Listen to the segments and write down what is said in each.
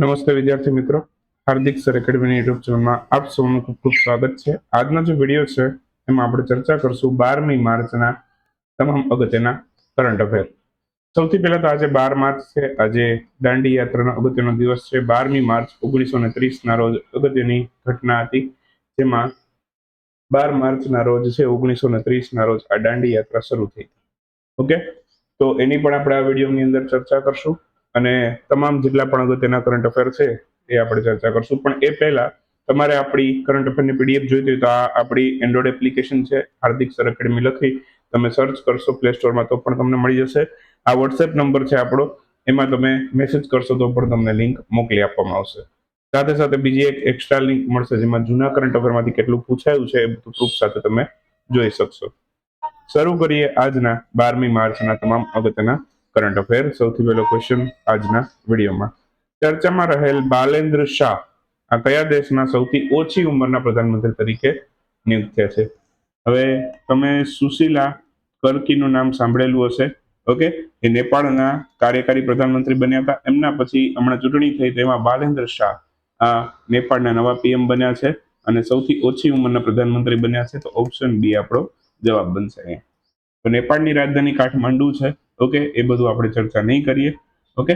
નમસ્તે વિદ્યાર્થી મિત્રો, હાર્દિક સર એકેડમીની યુટ્યુબ ચેનલમાં આપ સૌનું ખૂબ ખૂબ સ્વાગત છે। આજનો જે વિડીયો છે એમાં આપણે ચર્ચા કરશું 12મી માર્ચના તમામ અગત્યના કરંટ અફેર। સૌથી પહેલા તો આજે 12 માર્ચ છે, આજે દાંડી યાત્રાનો અગત્યનો દિવસ છે। 12મી માર્ચ 1930 ના રોજ અગત્યની ઘટના હતી, જેમાં 12 માર્ચના રોજ છે 1930ના રોજ આ દાંડી યાત્રા શરૂ થઈ। ઓકે, તો એની પણ આપણે આ વિડીયોની અંદર ચર્ચા કરશું અને તમામ જેટલા પણ અગત્યના કરંટ અફેર છે એ આપણે ચર્ચા કરશું। પણ એ પહેલા તમારે આપણી કરંટ અફેરની પીડીએફ જોઈતી હોય તો આ આપણી એન્ડ્રોઇડ એપ્લિકેશન છે હાર્દિક સર એકેડમી લખી તમે સર્ચ કરશો પ્લે સ્ટોરમાં તો પણ તમને મળી જશે। આ વોટ્સએપ નંબર છે આપણો, એમાં તમે મેસેજ કરશો તો પણ તમને લિંક મોકલી આપવામાં આવશે। સાથે સાથે બીજી એક એક્સ્ટ્રા લિંક મળશે જેમાં જૂના કરંટ અફેરમાંથી કેટલું પૂછાયું છે એ બધું પ્રૂફ સાથે તમે જોઈ શકશો। શરૂ કરીએ આજના 12મી માર્ચના તમામ અગત્યના કરંટ અફેર। સૌથી પહેલો ક્વેશ્ચન આજના વિડીયોમાં, ચર્ચામાં રહેલ બાલેન્દ્ર શાહ આ કયા દેશના સૌથી ઓછી ઉંમરના પ્રધાનમંત્રી તરીકે નિયુક્ત થયા છે? હવે તમે સુશીલા કર્કીનું નામ સાંભળેલું હશે। ઓકે, એ નેપાળના કાર્યકારી પ્રધાનમંત્રી બન્યા હતા। એમના પછી હમણાં ચૂંટણી થઈ તેમાં બાલેન્દ્ર શાહ આ નેપાળના નવા પીએમ બન્યા છે અને સૌથી ઓછી ઉંમરના પ્રધાનમંત્રી બન્યા છે। તો ઓપ્શન બી આપણો જવાબ બનશે અહીંયા। તો નેપાળની રાજધાની કાઠમાંડુ છે। ઓકે, એ બધું આપણે ચર્ચા નહીં કરીએ। ઓકે,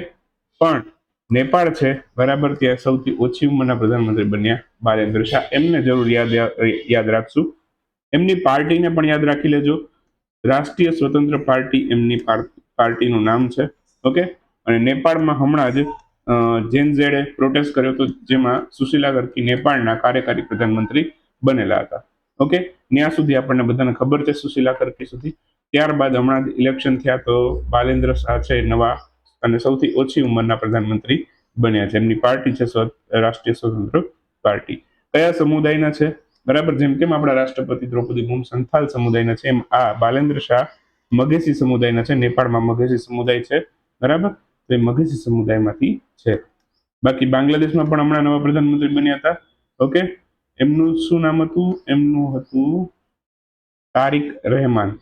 પણ નેપાળ છે બરાબર, ત્યાં સૌથી ઓછી ઉંમરના પ્રધાનમંત્રી બન્યા બાલેન્દ્ર શાહ। એમને જરૂર યાદ રાખશું। એમની પાર્ટીને પણ યાદ રાખી લેજો, રાષ્ટ્રીય સ્વતંત્ર પાર્ટી એમની પાર્ટીનું નામ છે। ઓકે, અને નેપાળમાં હમણાં જ જેનઝેડે પ્રોટેસ્ટ કર્યો હતો, જેમાં સુશીલા કર્કી નેપાળના કાર્યકારી પ્રધાનમંત્રી બનેલા હતા। ઓકે, ત્યાં સુધી આપણને બધાને ખબર છે સુશીલા કર્કી સુધી। ત્યારબાદ હમણાં ઇલેક્શન થયા તો બાલેન્દ્ર શાહ છે નવા અને સૌથી ઓછી ઉંમરના પ્રધાનમંત્રી બન્યા છે। એમની પાર્ટી છે રાષ્ટ્રીય સ્વતંત્ર પાર્ટી। કયા સમુદાયના છે? બરાબર, જેમ કેમ આપણા રાષ્ટ્રપતિ દ્રૌપદી મુર્મુ સંથાલ સમુદાયના છે, એમ આ બાલેન્દ્ર શાહ મગેશી સમુદાયના છે। નેપાળમાં મગેશી સમુદાય છે બરાબર, તો એ મગેશી સમુદાયમાંથી છે। બાકી બાંગ્લાદેશમાં પણ હમણાં નવા પ્રધાનમંત્રી બન્યા હતા। ઓકે, એમનું શું નામ હતું? એમનું હતું તારિક રહેમાન।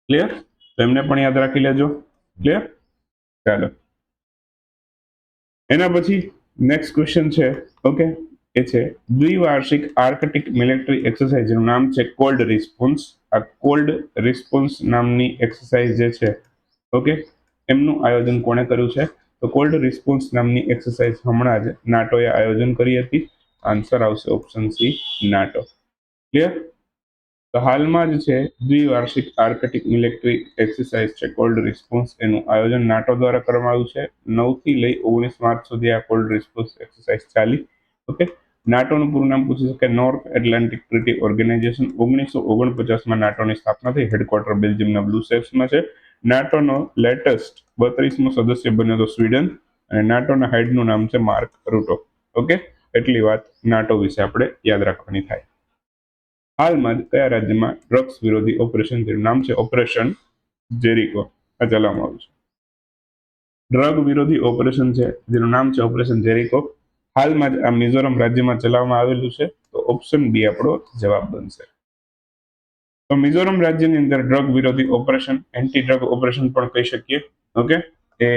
ક્લિયર? તો એમને પણ યાદ રાખી લેજો। ક્લિયર? ચાલો, એના પછી નેક્સ્ટ ક્વેશ્ચન છે ઓકે, એ છે દ્વિવાર્ષિક આર્કટિક મિલિટરી એક્સરસાઇઝ નું નામ છે કોલ્ડ રિસ્પોન્સ। આ કોલ્ડ રિસ્પોન્સ નામની એક્સરસાઇઝ જે છે, ઓકે, એમનું આયોજન કોણે કર્યું છે? તો કોલ્ડ રિસ્પોન્સ નામની એક્સરસાઇઝ હમણાં જ નાટોએ આયોજન કરી હતી। આન્સર આવશે ઓપ્શન સી, નાટો। ક્લિયર? તો હાલમાં જ છે દ્વિવાર્ષિક આર્કટિક મિલિટરી એક્સરસાઇઝ છે કોલ્ડ રિસ્પોન્સ, એનું આયોજન નાટો દ્વારા કરવામાં આવ્યું છે। 9 થી લઈ 19 માર્ચ સુધી આ કોલ્ડ રિસ્પોન્સ એક્સરસાઇઝ ચાલી। ઓકે, નાટોનું પૂરું નામ પૂછી શકે, નોર્થ એટલાન્ટિક ટ્રીટી ઓર્ગેનાઇઝેશન। 1949માં નાટોની સ્થાપના થઈ, હેડક્વાર્ટર બેલ્જિયમના બ્રુસેલ્સમાં છે। નાટોનો લેટેસ્ટ 32મો સદસ્ય બન્યો હતો સ્વીડન, અને નાટોના હેડનું નામ છે માર્ક રૂટો। ઓકે, એટલી વાત નાટો વિશે આપણે યાદ રાખવાની થાય। હાલમાં જ કયા રાજ્યમાં ડ્રગ્સ વિરોધી ઓપરેશન, જેનું નામ છે ઓપરેશન જેરિકો, આ ચલાવવામાં આવ્યું છે? ડ્રગ વિરોધી ઓપરેશન છે જેનું નામ છે ઓપરેશન જેરિકો, હાલમાં જ આ મિઝોરમ રાજ્યમાં ચલાવવામાં આવેલું છે। તો ઓપ્શન બી આપણો જવાબ બનશે। તો મિઝોરમ રાજ્યની અંદર ડ્રગ વિરોધી ઓપરેશન, એન્ટી ડ્રગ ઓપરેશન પણ કહી શકીએ, ઓકે, એ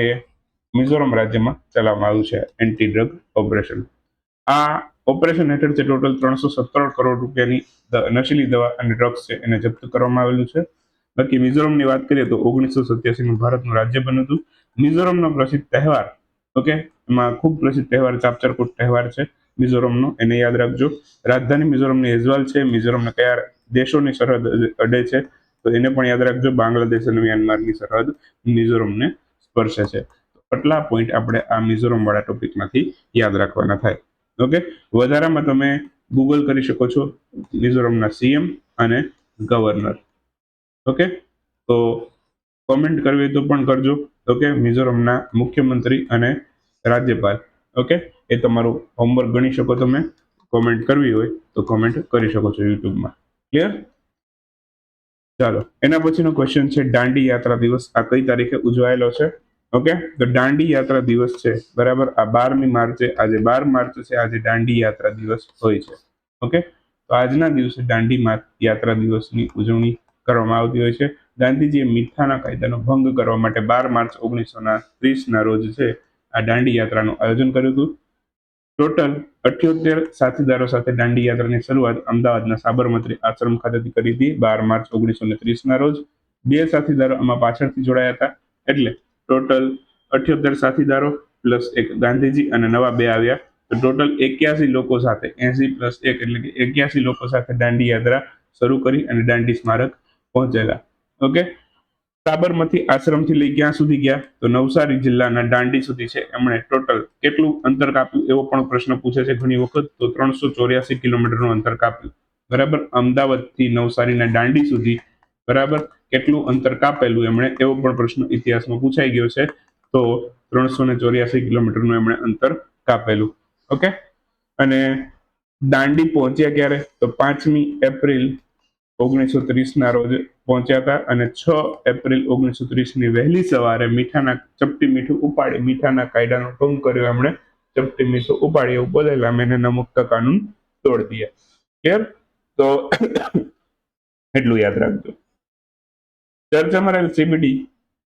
મિઝોરમ રાજ્યમાં ચલાવવામાં આવ્યું છે એન્ટી ડ્રગ ઓપરેશન। આ ઓપરેશન હેઠળ છે ટોટલ 317 કરોડ રૂપિયાની નશીલી દવા અને ડ્રગ્સ છે એને જપ્ત કરવામાં આવેલું છે। બાકી મિઝોરમની વાત કરીએ તો 1987માં ભારતનું રાજ્ય બન્યું હતું। મિઝોરમનો પ્રસિદ્ધ તહેવાર, ઓકે, એમાં ખૂબ પ્રસિદ્ધ તહેવાર ચાપચરકુટ તહેવાર છે મિઝોરમનો, એને યાદ રાખજો। રાજધાની મિઝોરમની એઝવાલ છે। મિઝોરમને કયા દેશોની સરહદ અડે છે? તો એને પણ યાદ રાખજો, બાંગ્લાદેશ અને મ્યાનમારની સરહદ મિઝોરમને સ્પર્શે છે। આટલા પોઈન્ટ આપણે આ મિઝોરમ વાળા ટોપિકમાંથી યાદ રાખવાના થાય। ઓકે, વધારામાં તમે ગૂગલ કરી શકો છો મિઝોરમના સીએમ અને ગવર્નર। ઓકે, તો કોમેન્ટ કરવી હોય તો પણ કરજો। ઓકે, મિઝોરમના મુખ્યમંત્રી અને રાજ્યપાલ, ઓકે, એ તમારું હોમવર્ક ગણી શકો તમે। કોમેન્ટ કરવી હોય તો કોમેન્ટ કરી શકો છો યુટ્યુબમાં। ક્લિયર? ચાલો, એના પછીનો ક્વેશ્ચન છે દાંડી યાત્રા દિવસ આ કઈ તારીખે ઉજવાયેલો છે? ઓકે, તો દાંડી યાત્રા દિવસ છે બરાબર આ 12મી માર્ચે, આજે 12 માર્ચ છે, આજે દાંડી યાત્રા દિવસ હોય છે। ઓકે, તો આજના દિવસે દાંડી યાત્રા દિવસની ઉજવણી કરવામાં આવતી હોય છે. ગાંધીજીએ મીઠાના કાયદાનો ભંગ કરવા માટે 12 માર્ચ 1930 રોજ છે આ દાંડી યાત્રાનું આયોજન કર્યું હતું. ટોટલ 78 સાથીદારો સાથે દાંડી યાત્રાની શરૂઆત અમદાવાદના સાબરમતી આશ્રમ ખાતેથી કરી હતી 12 માર્ચ 1930 રોજ. 2 સાથીદારો આમાં પાછળથી જોડાયા હતા, એટલે ટોટલ 78 સાથીદારો પ્લસ એક ગાંધીજી અને નવા 2 આવ્યા, તો ટોટલ 81 લોકો સાથે 80 + 1 એટલે કે 81 લોકો સાથે દાંડી યાત્રા શરૂ કરી અને દાંડી સ્મારક પહોંચેલા. ઓકે, સાબરમતી આશ્રમથી લઈ ક્યાં સુધી ગયા? તો નવસારી જિલ્લાના દાંડી સુધી છે. એમણે ટોટલ કેટલું અંતર કાપ્યું એવો પણ પ્રશ્ન પૂછે છે ઘણી વખત, તો 384 કિલોમીટરનું અંતર કાપ્યું. બરાબર, અમદાવાદથી નવસારીના દાંડી સુધી બરાબર કેટલું અંતર કાપેલું એમણે એવો પણ પ્રશ્ન ઇતિહાસમાં પૂછાઈ ગયો છે. તો 384 કિલોમીટરનું એમણે અંતર કાપેલું. ઓકે, અને દાંડી પહોંચ્યા ક્યારે? તો 5મી એપ્રિલ 1930 રોજ પહોંચ્યા હતા, અને 6 એપ્રિલ 1930 વહેલી સવારે મીઠાના ચપટી મીઠું ઉપાડી મીઠાના કાયદાનો ભંગ કર્યો એમણે. ચપટી મીઠું ઉપાડી એવું બોલેલા, मैंने नमक का कानून तोड़ दिया. ક્લિયર? તો એટલું યાદ રાખજો. ચર્ચામાં રહેલ સીબીડી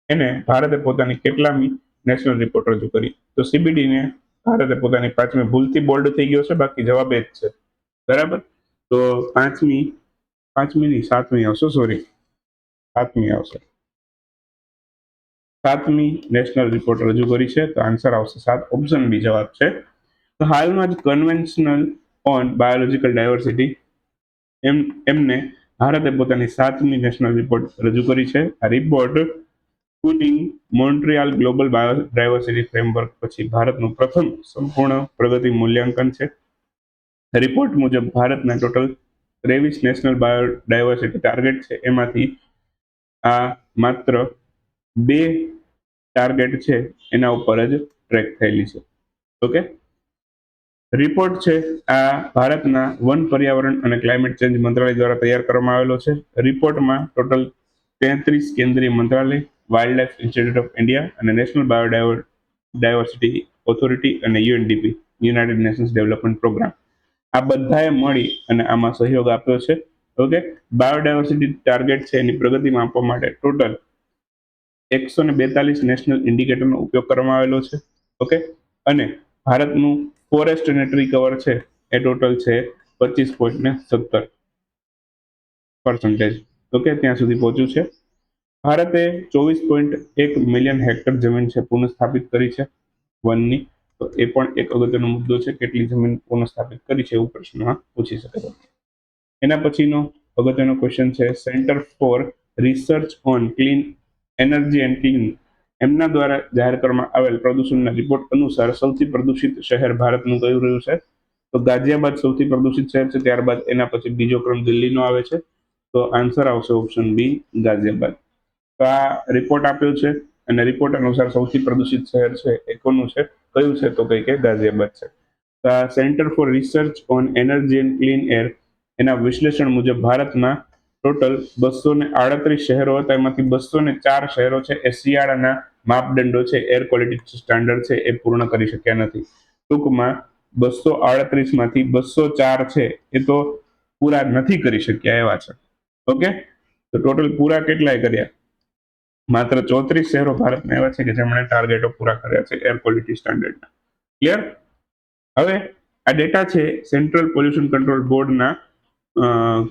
એને ભારતે પોતાની કેટલામી નેશનલ રિપોર્ટ રજૂ કરી? તો સીબીડી ને ભારતે પોતાની 5મી, ભૂલથી બોલ્ડ થઈ ગયો છે, બાકી જવાબ એ જ છે. બરાબર, તો 5મી ની 7મી આવશે, સોરી 7મી આવશે. 7મી નેશનલ રિપોર્ટ રજૂ કરી છે, તો આન્સર આવશે 7, ઓપ્શન બી જવાબ છે. તો હાલમાં જ કન્વેન્શનલ ઓન બાયોલોજીકલ ડાયવર્સિટી એમને ભારતે પોતાની 7મી નેશનલ રિપોર્ટ રજૂ કરી છે. આ report putting Montreal global biodiversity framework પછી ભારતનું પ્રથમ સંપૂર્ણ પ્રગતિ મૂલ્યાંકન છે. રિપોર્ટ મુજબ ભારતના ટોટલ 23 નેશનલ બાયોડાયવર્સિટી ટાર્ગેટ છે, એમાંથી આ માત્ર 2 ટાર્ગેટ છે એના ઉપર જ ટ્રેક થયેલી છે. ઓકે, રિપોર્ટ છે આ ભારતના વન, પર્યાવરણ અને ક્લાઇમેટ ચેન્જ મંત્રાલય દ્વારા તૈયાર કરવામાં આવેલો છે. રિપોર્ટમાં ટોટલ 33 કેન્દ્રીય મંત્રાલય, wildlife institute of India અને નેશનલ બાયોડાયવર્સિટી ઓથોરિટી અને UNDP, United Nations Development Programme, આ બધાએ મળી અને આમાં સહયોગ આપ્યો છે. ઓકે, બાયોડાયવર્સિટી ટાર્ગેટ છે એની પ્રગતિ માપવા માટે ટોટલ 142 નેશનલ ઇન્ડિકેટરનો ઉપયોગ કરવામાં આવેલો છે. ઓકે, અને ભારતનું ફોરેસ્ટ અને ટ્રી કવર છે એ ટોટલ છે 25.17%. ઓકે, ત્યાં સુધી પહોંચ્યું છે. ભારતે 24.1 મિલિયન હેક્ટર જમીન છે પુનઃસ્થાપિત કરી છે વનની, તો એ પણ એક અગત્યનો મુદ્દો છે, કેટલી જમીન પુનઃસ્થાપિત કરી છે એવું પ્રશ્નમાં પૂછી શકે છે. એના પછીનો અગત્યનો ક્વેશ્ચન છે centre for research on clean energy and clean એમના દ્વારા જાહેર કરવામાં આવેલ પ્રદૂષણના રિપોર્ટ અનુસાર સૌથી પ્રદૂષિત શહેર ભારતનું કયું રહ્યું છે? તો ગાઝિયાબાદ સૌથી પ્રદૂષિત શહેર છે, ત્યારબાદ એના પછી બીજો ક્રમ દિલ્હીનો આવે છે, તો આન્સર આવશે ઓપ્શન બી ગાઝિયાબાદ. તો આ રિપોર્ટ આપ્યો છે અને રિપોર્ટ અનુસાર સૌથી પ્રદૂષિત શહેર છે એ કોનું છે, કયું છે? તો કઈ કે ગાઝિયાબાદ છે. તો આ centre for research on energy and clean air એના વિશ્લેષણ મુજબ ભારતના ટોટલ 238 શહેરો હતા, એમાંથી 204 શહેરો છે એ શિયાળાના માપદંડો છે, એર ક્વોલિટી સ્ટાન્ડર્ડ છે એ પૂર્ણ કરી શક્યા નથી. ટૂંકમાં 238 માંથી 204 છે એ તો પૂરા નથી કરી શક્યા એવા છે. ઓકે, તો ટોટલ પૂરા કેટલાય કર્યા? માત્ર 34 શહેરો ભારતમાં એવા છે કે જેમણે ટાર્ગેટો પૂરા કર્યા છે એર ક્વોલિટી સ્ટાન્ડર્ડના. ક્લિયર? હવે આ ડેટા છે સેન્ટ્રલ પોલ્યુશન કંટ્રોલ બોર્ડના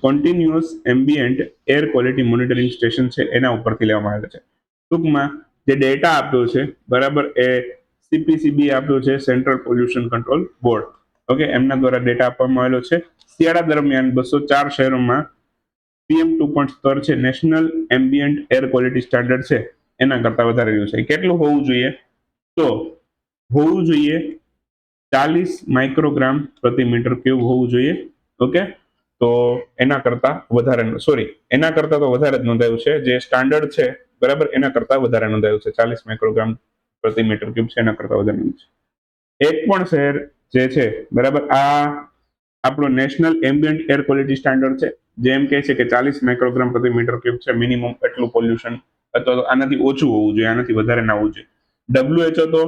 continuous ambient air quality monitoring station છે એના ઉપરથી લેવામાં આવે છે. ટૂંકમાં જે ડેટા આપ્યો છે બરાબર એ સીપીસીબી આપ્યો છે, central pollution control board. Okay, એમના દ્વારા ડેટા આપવામાં આવેલો છે. શિયાળા દરમિયાન 204 શહેરોમાં PM2 સ્તર છે, national ambient air quality standard છે એના કરતા વધારે રહ્યું છે. કેટલું હોવું જોઈએ? તો હોવું જોઈએ 40 માઇક્રોગ્રામ પ્રતિ મીટર ક્યુબ હોવું જોઈએ. ઓકે, તો એના કરતા વધારે, સોરી એના કરતા તો વધારે જ નોંધાયું છે, જે સ્ટાન્ડર્ડ છે બરાબર એના કરતા વધારે નોંધાયું છે, 40 માઇક્રોગ્રામ પ્રતિ મીટર ક્યુબ છે એના કરતા વધારે છે. એક પણ શહેર જે છે બરાબર આ આપણો national ambient air quality standard છે, જેમ કહે છે કે 40 માઇક્રોગ્રામ પ્રતિ મીટર ક્યુબ છે મિનિમમ એટલું પોલ્યુશન, અથવા તો આનાથી ઓછું હોવું જોઈએ, આનાથી વધારે ના હોવું જોઈએ. WHO તો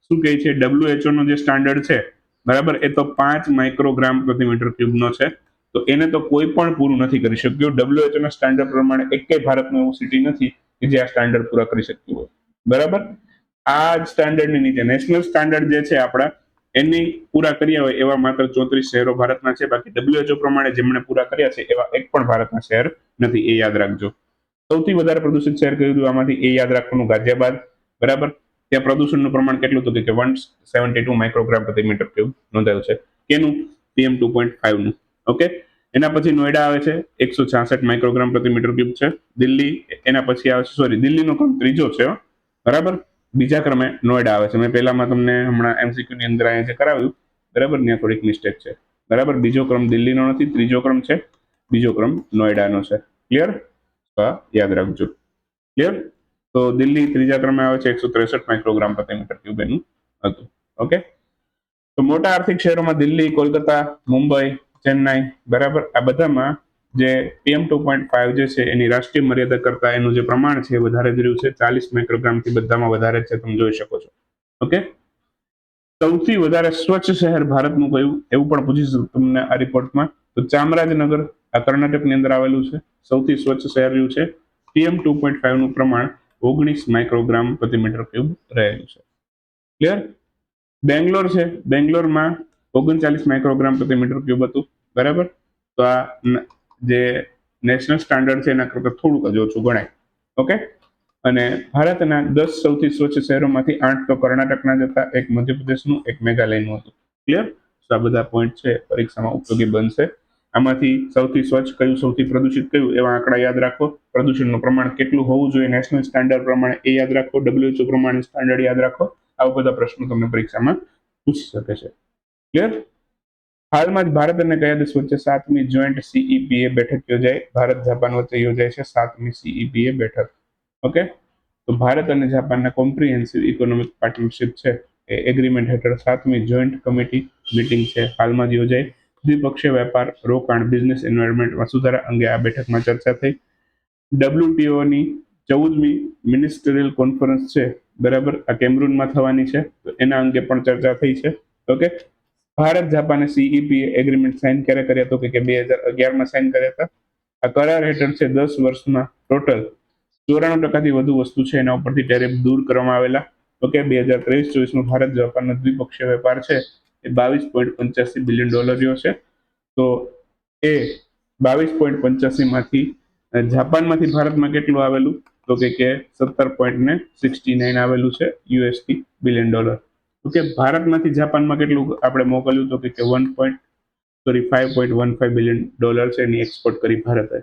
શું કહે છે? WHO નો જે સ્ટાન્ડર્ડ છે બરાબર એ તો 5 માઇક્રોગ્રામ પ્રતિ મીટર ક્યુબ નો છે. તો એને તો કોઈ પણ પૂરું નથી કરી શક્યું. WHO ના સ્ટાન્ડર્ડ પ્રમાણે એકેય ભારતનું એવું સિટી નથી કે જે આ સ્ટાન્ડર્ડ પૂરા કરી શક્યું હોય. બરાબર, આ જ સ્ટાન્ડર્ડની નીચે નેશનલ સ્ટાન્ડર્ડ જે છે આપણા, એની પૂરા કર્યા હોય એવા માત્ર 34 શહેરો ભારતના છે. બાકી WHO પ્રમાણે જેમણે પૂરા કર્યા છે એવા એક પણ ભારતના શહેર નથી, એ યાદ રાખજો. સૌથી વધારે પ્રદૂષિત શહેર કયું હતું આમાંથી? એ યાદ રાખવાનું, ગાઝિયાબાદ. બરાબર, ત્યાં પ્રદૂષણનું પ્રમાણ કેટલું હતું કે 172 માઇક્રોગ્રામ પ્રતિ મીટર ક્યુબ નોંધાયું છે. કેનું? PM 2.5 નું. ઓકે, એના પછી નોઈડા આવે છે, 166 માઇક્રોગ્રામ પ્રતિ મીટર ક્યુબ છે. દિલ્હી એના પછી આવે છે, સોરી, દિલ્હીનો ક્રમ ત્રીજો છે. બરાબર, બીજા ક્રમે નોઈડા આવે છે. મેં પહેલામાં તમને હમણાં MCQ ની અંદર અહીંયા જે કરાવ્યું, બરાબર, ત્યાં થોડીક મિસ્ટેક છે. બરાબર, બીજો ક્રમ દિલ્હીનો નથી, ત્રીજો ક્રમ છે, બીજો ક્રમ નોઈડાનો છે. ક્લિયર? યાદ રાખજો. ક્લિયર? તો દિલ્હી ત્રીજા ક્રમે આવે છે, 163 માઇક્રોગ્રામ પ્રતિ મીટર ક્યુબ એનું હતું. ઓકે, તો મોટા આર્થિક શહેરોમાં દિલ્હી, કોલકાતા, મુંબઈ, ચેન્નાઈ, બરાબર, આ બધામાં જે PM 2.5 જે છે એની રાષ્ટ્રીય મર્યાદા કરતા એનું જે પ્રમાણ છે એ વધારે જ રહ્યું છે. 40 માઇક્રોગ્રામથી બધામાં વધારે છે, તમે જોઈ શકો છો. ઓકે, સૌથી વધારે સ્વચ્છ શહેર ભારતનું કયું, એવું પણ પૂછીશું તમને આ રિપોર્ટમાં. તો ચામરાજનગર, આ કર્ણાટકની અંદર આવેલું છે. સૌથી સ્વચ્છ શહેર રહ્યું છે. PM 2.5 નું પ્રમાણ 19 માઇક્રોગ્રામ પ્રતિ મીટર ક્યુબ રહેલું છે. ક્લિયર? બેંગ્લોર છે, બેંગ્લોરમાં 39 માઇક્રોગ્રામ પ્રતિ મીટર ક્યુબ હતું. બરાબર, તો આ જે નેશનલ સ્ટાન્ડર્ડ છે એના કરતાં થોડુંક જ ઓછું ગણાય. ઓકે, અને ભારતના 10 સૌથી સ્વચ્છ શહેરોમાંથી 8 તો કર્ણાટકના જ હતા, એક મધ્યપ્રદેશનું, એક મેઘાલયનું હતું. ક્લિયર? તો આ બધા પોઈન્ટ છે, પરીક્ષામાં ઉપયોગી બનશે. આમાંથી સૌથી સ્વચ્છ કયું, સૌથી પ્રદૂષિત કયું, એવા આંકડા યાદ રાખો. પ્રદૂષણનું પ્રમાણ કેટલું હોવું જોઈએ નેશનલ સ્ટાન્ડર્ડ પ્રમાણે, એ યાદ રાખો. WHO પ્રમાણે સ્ટાન્ડર્ડ યાદ રાખો. આવા બધા પ્રશ્નો તમને પરીક્ષામાં પૂછી શકે છે. ક્લિયર? હાલમાં જ ભારત અને કયા દેશ વચ્ચે 7મી જોઈન્ટ CEPA બેઠક યોજાઈ? ભારત જાપાન વચ્ચે યોજાય છે 7મી CEPA બેઠક. ઓકે, તો ભારત અને જાપાનના કોમ્પ્રિહેન્સિવ ઇકોનોમિક પાર્ટનરશિપ છે એ એગ્રીમેન્ટ હેઠળ 7મી જોઈન્ટ કમિટી મીટિંગ છે હાલમાં જ યોજાઈ. દ્વિપક્ષીય વેપાર, રોકાણ, બિઝનેસ એન્વાયરમેન્ટમાં સુધારા અંગે આ બેઠકમાં ચર્ચા થઈ. WTO ની 14મી મિનિસ્ટરિયલ કોન્ફરન્સ છે, બરાબર, આ કેમરૂનમાં થવાની છે, તો એના અંગે પણ ચર્ચા થઈ છે. ઓકે, ભારત જાપાને CEPA એગ્રીમેન્ટ સાઇન ક્યારે કર્યા? તો કે 2011માં સાઇન કર્યા હતા. આ કરાર હેઠળ છે 10 વર્ષમાં ટોટલ 94% વધુ વસ્તુ છે એના ઉપરથી ટેરિફ દૂર કરવામાં આવેલા. ઓકે, 2023-24 ભારત જાપાનનો દ્વિપક્ષીય વેપાર છે એ $22.85 બિલિયન રહ્યો છે. તો એ 22.85 માંથી જાપાનમાંથી ભારતમાં કેટલું આવેલું? તો કે 17.69 આવેલું છે USD બિલિયન ડોલર. ઓકે, ભારતમાંથી જાપાનમાં કેટલું આપણે મોકલ્યું? તો કે 5.15 બિલિયન ડોલર છે એની એક્સપોર્ટ કરી ભારતે.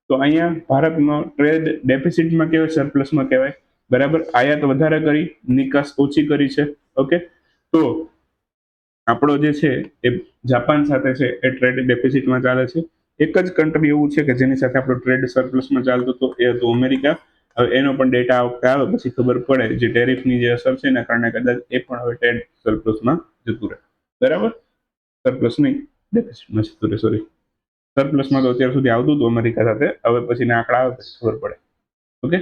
તો અહીંયા ભારતનો ટ્રેડ ડેફિસિટમાં કહેવાય, સરપ્લસમાં કહેવાય. બરાબર, આયાત વધારે કરી, નિકાસ ઓછી કરી છે. ઓકે, તો આપણો જે છે એ જાપાન સાથે છે એ ટ્રેડ ડેફિસિટમાં ચાલે છે. એક જ કન્ટ્રી એવું છે કે જેની સાથે આપણો ટ્રેડ સરપ્લસમાં ચાલતો હતો, એ હતું અમેરિકા. હવે એનો પણ ડેટા આ વખતે આવે પછી ખબર પડે, જે ટેરિફની જે અસર છે એના કારણે કદાચ એ પણ હવે ટ્રેડ સરપ્લસમાં જતું રહે. બરાબર, સરપ્લસ નહીં, ડેફિસિટમાં જતું રહે, સોરી. સરપ્લસમાં તો અત્યાર સુધી આવતું હતું અમેરિકા સાથે, હવે પછીના આંકડા આવે પછી ખબર પડે. ઓકે,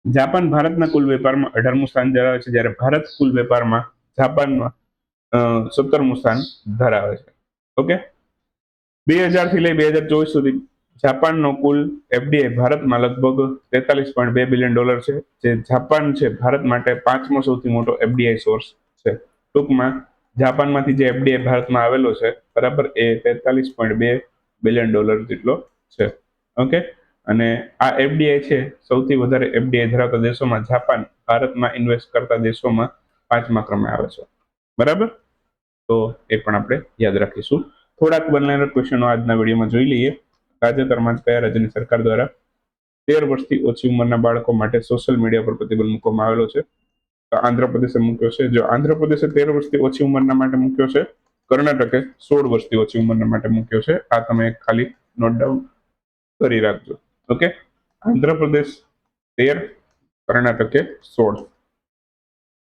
જાપાન ભારતના કુલ વેપારમાં 18મું સ્થાન ધરાવે છે, જ્યારે ભારત કુલ વેપારમાં જાપાનમાં 17મું સ્થાન ધરાવે છે. ઓકે, 2000 થી લઈ 2024 સુધી જાપાનનો કુલ FDI ભારતમાં લગભગ $43.2 બિલિયન છે, જે જાપાન છે ભારત માટે 5મો સૌથી મોટો FDI સોર્સ છે. ટૂંકમાં જાપાનમાંથી જે FDI ભારતમાં આવેલો છે, બરાબર, એ $43.2 બિલિયન જેટલો છે. ઓકે, અને આ FDI છે સૌથી વધારે FDI ધરાવતા દેશોમાં જાપાન ભારતમાં ઇન્વેસ્ટ કરતા દેશોમાં 5મા ક્રમે આવે છે. બરાબર, તો એ પણ આપણે યાદ રાખીશું. થોડાક બંનેના ક્વેશ્ચનો આજના વિડીયોમાં જોઈ લઈએ. તાજેતરમાં જ કયા રાજ્યની સરકાર દ્વારા 13 વર્ષથી ઓછી ઉંમરના બાળકો માટે સોશિયલ મીડિયા પર પ્રતિબંધ મૂકવામાં આવેલો છે? તો આંધ્રપ્રદેશે મૂક્યો છે. જો આંધ્રપ્રદેશે 13 વર્ષથી ઓછી ઉંમરના માટે મૂક્યો છે, કર્ણાટકે 16 વર્ષથી ઓછી ઉંમરના માટે મૂક્યો છે. આ તમે ખાલી નોટ ડાઉન કરી રાખજો. ઓકે, આંધ્રપ્રદેશ 13, કર્ણાટકે 16.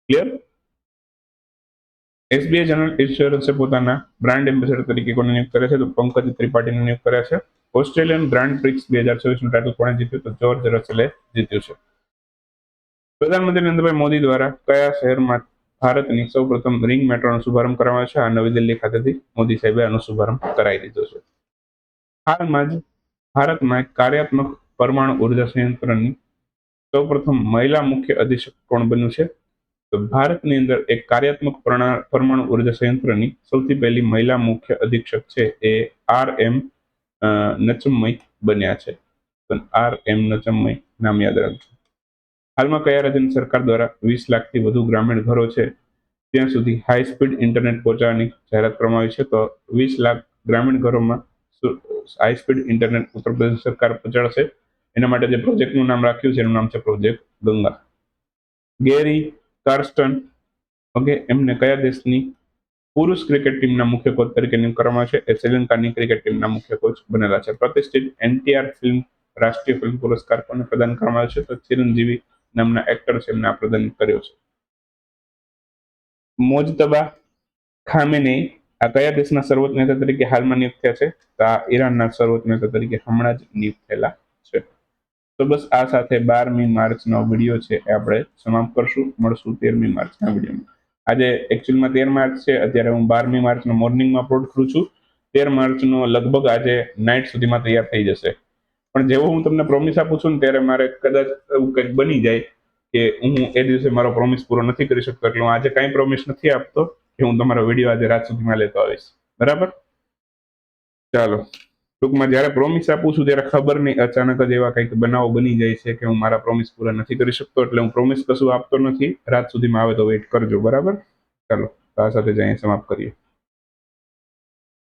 ક્લિયર? SBI જનરલ ઇન્સ્યોરન્સે પોતાના બ્રાન્ડ એમ્બેસેડર તરીકે કોને નિયુક્ત કર્યા છે? તો પંકજ ત્રિપાઠીને નિયુક્ત કર્યા છે. ઓસ્ટ્રેલિયન ગ્રાન્ડ પ્રિક્સ 2024નું ટાઇટલ કોણે જીત્યું? તો જોર્જ રસેલે જીત્યું છે. પ્રધાનમંત્રી નરેન્દ્રભાઈ મોદી દ્વારા કયા શહેરમાં ભારતની સૌપ્રથમ રિંગ મેટ્રોનો શુભારંભ કરવામાં આવ્યો છે. આ નવી દિલ્હી ખાતેથી મોદી સાહેબે આનો શુભારંભ કરાવી દીધો છે. હાલમાં જ ભારતમાં એક કાર્યાત્મક પરમાણુ ઉર્જા સંયંત્રની સૌપ્રથમ મહિલા મુખ્ય અધિક્ષક કોણ બન્યું છે? તો ભારતની અંદર એક કાર્યાત્મક પરમાણુ ઉર્જા સંયંત્રની સૌથી પહેલી મહિલા મુખ્ય અધિક્ષક છે એ RM નચમ્મઈ બન્યા છે. RM નચમ્મઈ નામ યાદ રાખજો. હાલમાં કયા રાજ્યની સરકાર દ્વારા 20 લાખથી વધુ ગ્રામીણ ઘરો છે ત્યાં સુધી હાઈ સ્પીડ ઇન્ટરનેટ પહોંચાડવાની જાહેરાત કરવામાં આવી છે? તો 20 લાખ ગ્રામીણ ઘરોમાં high speed internet Uttar Pradesh સરકાર પહોંચાડશે. એના માટે જે પ્રોજેક્ટનું નામ રાખ્યું છે એનું નામ છે પ્રોજેક્ટ ગંગા. ગેરી કાર્સ્ટન ઓકે એમને કયા દેશની પુરુષ ક્રિકેટ ટીમના મુખ્ય કોચ તરીકે નિયુક્ત કરવામાં આવે છે? એ શ્રીલંકાની ક્રિકેટ ટીમના મુખ્ય કોચ બનેલા છે. પ્રતિષ્ઠિત NTR ફિલ્મ રાષ્ટ્રીય ફિલ્મ પુરસ્કાર કોને પ્રદાન કરવામાં આવે છે? તો ચિરંજીવી નામના એક્ટર છે એમને આ પ્રદાન કર્યો છે. મોજતબા ખામેનેઈ આ કયા દેશના સર્વોચ્ચ નેતા તરીકે હાલમાં નિયુક્ત થયા છે? તો આ ઈરાનના સર્વોચ્ચ નેતા તરીકે હમણાં જ નિયુક્ત થયેલા છે. તો બસ આ સાથે 12મી માર્ચનો વિડીયો છે એ આપણે સમાપ્ત કરશું. મળશું 13મી માર્ચના વિડીયોમાં. આજે એકચ્યુઅલમાં 13 માર્ચ છે, અત્યારે હું 12મી માર્ચનો મોર્નિંગમાં અપલોડ કરું છું. 13 માર્ચનો લગભગ આજે નાઇટ સુધીમાં તૈયાર થઈ જશે. પણ જેવો હું તમને પ્રોમિસ આપું છું ને ત્યારે મારે કદાચ એવું કંઈક બની જાય કે હું એ દિવસે મારો પ્રોમિસ પૂરો નથી કરી શકતો, એટલે હું આજે કાંઈ પ્રોમિસ નથી આપતો કે હું તમારો વિડીયો આજે રાત સુધીમાં લેતો આવીશ. બરાબર? ચાલો, ટૂંકમાં જ્યારે પ્રોમિસ આપું છું ત્યારે ખબર નહીં અચાનક જ એવા કંઈક બનાવો બની જાય છે કે હું મારા પ્રોમિસ પૂરા નથી કરી શકતો, એટલે હું પ્રોમિસ કશું આપતો નથી. રાત સુધીમાં આવે તો વેઇટ કરજો. બરાબર? ચાલો, તો આ સાથે જ અહીંયા સમાપ્ત કરીએ.